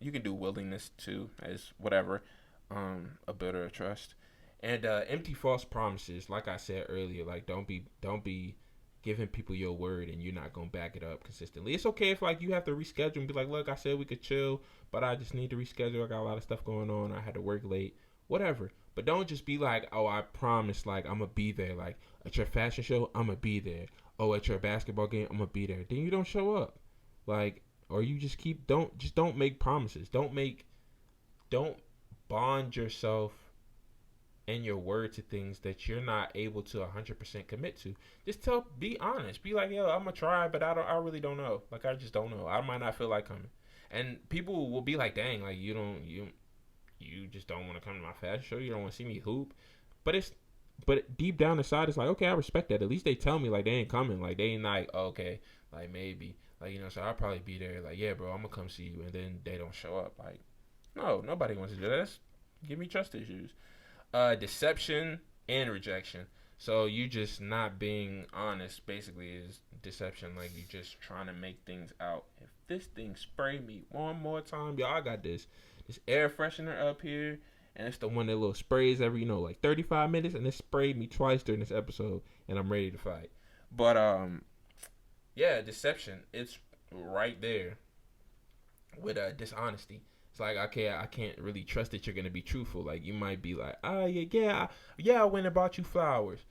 You can do willingness too as whatever, a builder of trust, and empty false promises. Like I said earlier, like don't be giving people your word and you're not gonna back it up consistently. It's okay if like you have to reschedule and be like, look, I said we could chill, but I just need to reschedule. I got a lot of stuff going on. I had to work late, whatever. But don't just be like, oh, I promise, like I'm gonna be there. Like at your fashion show, I'm gonna be there. Oh, at your basketball game, I'm gonna be there. Then you don't show up. Like, or you just don't make promises. Don't bond yourself and your word to things that you're not able to 100% commit to. Just be honest. Be like, yo, I'm gonna try, but I really don't know. Like, I just don't know. I might not feel like coming. And people will be like, dang, like you just don't want to come to my fashion show. You don't want to see me hoop. But deep down inside, it's like, okay, I respect that. At least they tell me like they ain't coming. Like they ain't like, oh, okay, like maybe. Like, so I'll probably be there. Like, yeah, bro, I'm going to come see you. And then they don't show up. Like, no, nobody wants to do that. That's give me trust issues. Deception and rejection. So you just not being honest basically is deception. Like, you just trying to make things out. If this thing spray me one more time, y'all, I got this air freshener up here. And it's the one that little sprays every, like 35 minutes. And it sprayed me twice during this episode. And I'm ready to fight. But, yeah, deception. It's right there with dishonesty. It's like, okay, I can't really trust that you're gonna be truthful. Like you might be like, yeah, I went and bought you flowers,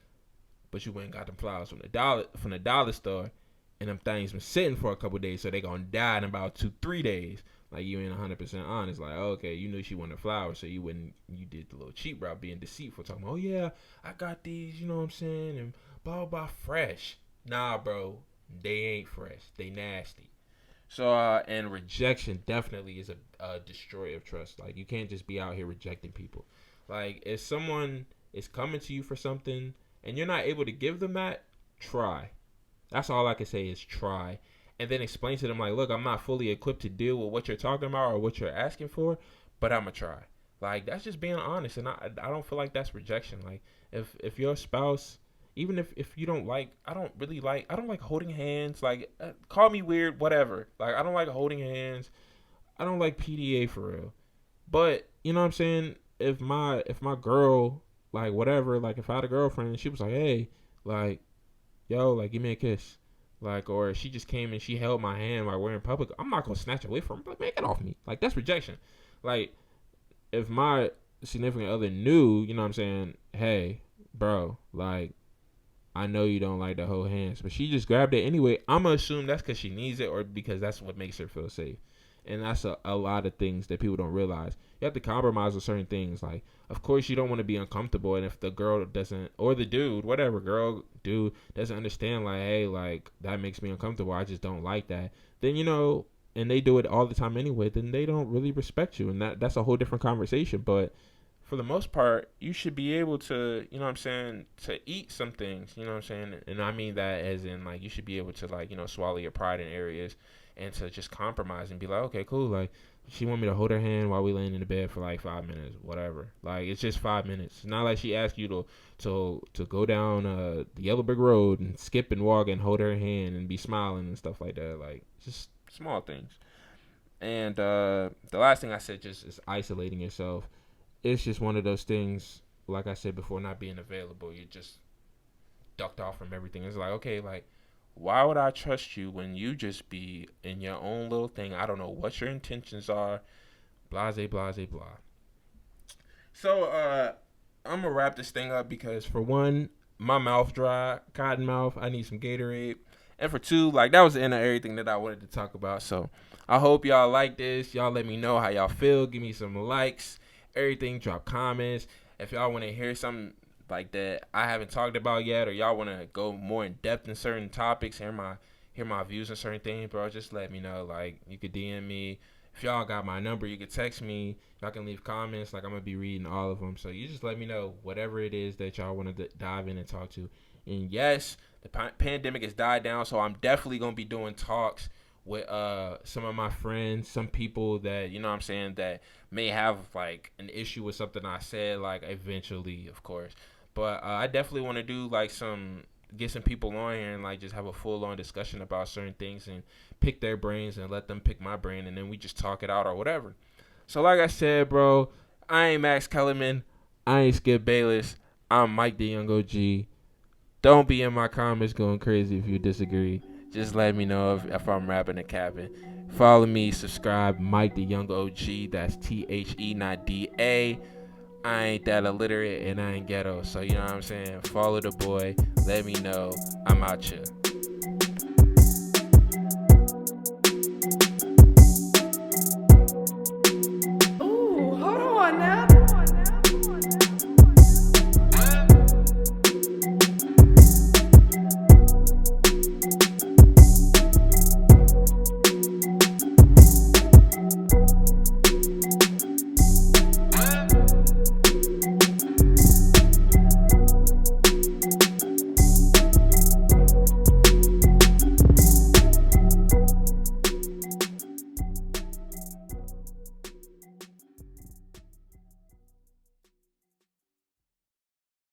but you went and got them flowers from the dollar store, and them things been sitting for a couple of days, so they gonna die in about 2-3 days. Like you ain't 100% honest. Like, okay, you knew she wanted flowers, so you did the little cheap route, being deceitful, talking about, oh yeah, I got these, you know what I'm saying, and blah blah fresh. Nah, bro. They ain't fresh. They nasty. So, and rejection definitely is a destroyer of trust. Like, you can't just be out here rejecting people. Like, if someone is coming to you for something and you're not able to give them that, try. That's all I can say is try. And then explain to them, like, look, I'm not fully equipped to deal with what you're talking about or what you're asking for, but I'm going to try. Like, that's just being honest. And I don't feel like that's rejection. Like, if your spouse... Even if you don't like, I don't like holding hands. Like, call me weird, whatever. Like, I don't like holding hands. I don't like PDA for real. But, you know what I'm saying? If my girl, like, whatever, like, if I had a girlfriend and she was like, hey, like, yo, like, give me a kiss. Like, or she just came and she held my hand while we're in public, I'm not going to snatch away from her. Like, man, get off me. Like, that's rejection. Like, if my significant other knew, you know what I'm saying? Hey, bro, like, I know you don't like to hold hands, but she just grabbed it anyway. I'm gonna assume that's because she needs it or because that's what makes her feel safe. And that's a lot of things that people don't realize. You have to compromise with certain things. Like, of course, you don't want to be uncomfortable, and if the girl doesn't, or the dude, whatever, girl, dude, doesn't understand, like, hey, like, that makes me uncomfortable. I just don't like that. Then, and they do it all the time anyway, then they don't really respect you. And that's a whole different conversation. But for the most part, you should be able to, to eat some things, you know what I'm saying? And I mean that as in, like, you should be able to, like, swallow your pride in areas and to just compromise and be like, okay, cool. Like, she want me to hold her hand while we laying in the bed for like 5 minutes, whatever. Like, it's just 5 minutes. It's not like she asked you to go down the yellow brick road and skip and walk and hold her hand and be smiling and stuff like that. Like, just small things. And the last thing I said just is isolating yourself. It's just one of those things, like I said before, not being available. You just ducked off from everything. It's like, okay, like, why would I trust you when you just be in your own little thing? I don't know what your intentions are. Blase, blase, blah. So, I'm gonna wrap this thing up because for one, my mouth dry, cotton mouth. I need some Gatorade. And for two, like, that was the end of everything that I wanted to talk about. So, I hope y'all like this. Y'all let me know how y'all feel. Give me some likes. Everything. Drop comments. If y'all want to hear something like that I haven't talked about yet, or y'all want to go more in depth in certain topics, hear my views on certain things, bro, just let me know. Like, you could DM me. If y'all got my number, you could text me. Y'all can leave comments. Like, I'm gonna be reading all of them. So you just let me know whatever it is that y'all want to dive in and talk to. And yes, the pandemic has died down, so I'm definitely gonna be doing talks with some of my friends, some people that, that may have like an issue with something I said, like, eventually, of course. But I definitely want to do like get some people on here and like just have a full on discussion about certain things and pick their brains and let them pick my brain, and then we just talk it out or whatever. So like I said, bro, I ain't Max Kellerman. I ain't Skip Bayless. I'm Mike the Young OG. Don't be in my comments going crazy if you disagree. Just let me know if I'm rapping and capping. Follow me, subscribe, Mike the Young OG. That's THE, not DA. I ain't that illiterate and I ain't ghetto. So, you know what I'm saying? Follow the boy. Let me know. I'm out here.